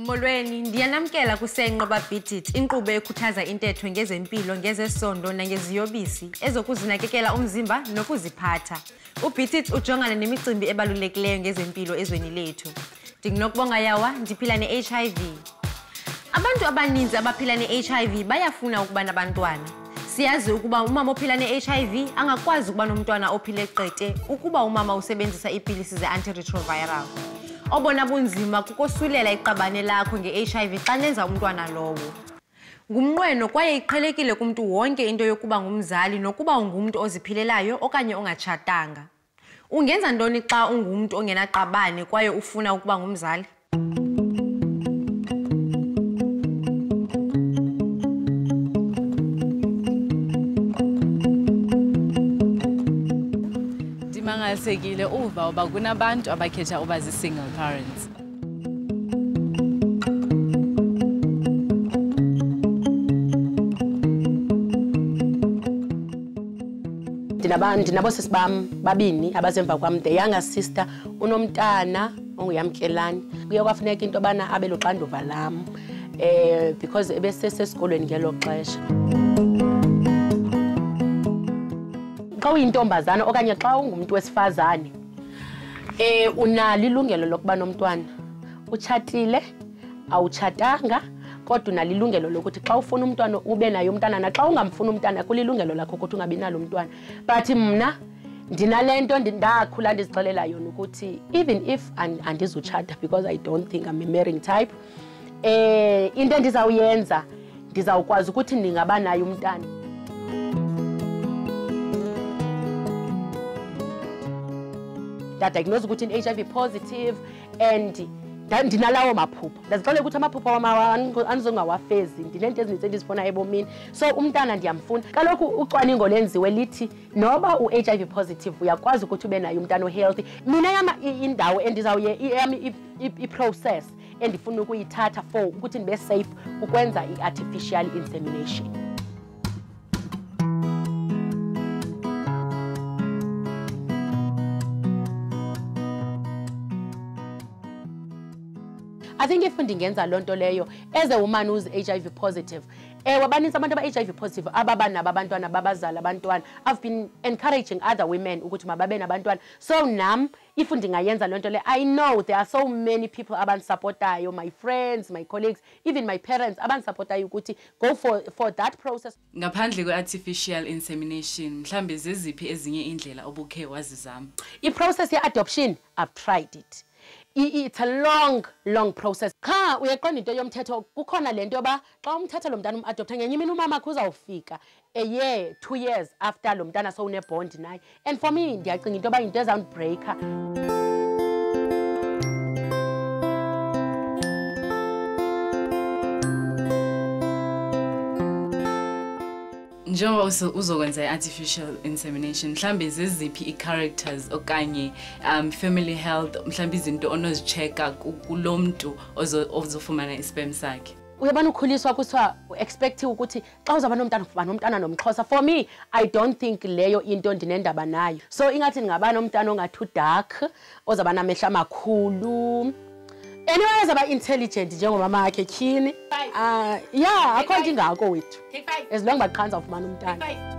Molweni, ndiyanamkela kusenqo baBeat-It, inkqubo ekhuthaza intetho ngezempilo, ngezesondo nangeziyobisi ezokuzinakekela umzimba nokuziphatha. UBeat-It ujongana nemicimbi ebalulekileyo ngezempilo ezweni lethu. Ndinokubonga Yawa, ndiphila ne-HIV. Abantu abaninzi abaphila ne-HIV bayafuna ukuba nabantwana. Siyazi ukuba umama ophila ne-HIV angakwazi ukuba nomntwana ophile qete ukuba umama usebenzisa iipilisi ze-antiretroviral. Obona bunzima kukosulela iqabane lakho nge-HIV xa nenza umntwana lowo. Ngumnqweno kwaye iqhelekile kumntu wonke into yokuba ngumzali nokuba ungumntu oziphilelayo okanye ongatshatanga. Ungenza ntoni xa ungumntu ongenaqabane kwaye ufuna ukuba ngumzali? Mangasekile uva uba kunabantu abakhetha uba zi-single parents. Ndinabo sisi bam babini abasemva kwam. The younger sister unomntana onguyamkelani. Kuye kwafuneka into yobana abe luxanduva lam because ebesesesikolweni ngelo xesha. Xa uyintombazana okanye xa ungumntu wesifazane unalo ilungelo lokuba nomntwana. Utshatile awutshatanga kodwa unalo ilungelo lokuthi xa ufuna umntwana ube nayo umntana, naxa ungamfuni umntana kulilungelo lakho ukuthi ungabi nalo umntwana. But mna ndinalento ndakhula ndizixelela yona ukuthi even if andizutshata because I don't think I'm a marrying type, into endizawuyenza ndizawukwazi ukuthi ndingaba nayo umntana. Diagnosed ukuthi HIV positive and ndinalawo maphupha. Ndazixelela ukuthi amaphupha wami anizongawafezi, ndinento ezininzi endizifuna ebomini. So umntana ndiyamfuna. Kaloku ucwaningo lenziwe lithi noba u-HIV positive uyakwazi ukuthi ube nayo umntana o-healthy. Mina yama indawo endizawuye yami i-process endifuna ukuyithatha for ukuthi ndibe safe ukwenza i-artificial insemination. I think if ndingenza lonto leyo as a woman who's HIV positive, wabanintsi abantu aba-HIV positive ababa nabo abantwana babazala abantwana. I've been encouraging other women ukuthi mababe nabantwana. So nam if ndingayenza lonto le, I know there are so many people abandisapotayo, my friends, my colleagues, even my parents abandisapotayo ukuthi go for that process. Ngaphandle kwe-artificial insemination, mhlambe zeziphi ezinye indlela obukhe wazizama? I-process ye-adoption, I've tried it. It's a long process. Cha uyaqonda into yomthetho kukhona lento yoba xa umthetho lo mntana umadoptha ngenye imini umama akho uzawufika a year 2 years after lo mntana so une bond naye. And for me ndiyacinga into yoba into ezawundibreaka. Njengoba uzokwenza i-artificial insemination, mhlambe zeziphi i-characters okanye family health, mhlambe izinto onozichecka kulo muntu ozofumana i-sperm sakhe? Uyabona ukhuliswa kuthiwa expect ukuthi xa uzaba nomntana nomXhosa. For me, I don't think leyo into ndinendaba nayo. So ingathi ngaba nomntana ongathu dark, ozaba namehla amakhulu. Anyway, ezaba intelligent njengomama wakhe Tyhini. Yeah, akho nto ingako wethu. As long baqhanza ufumana umntana.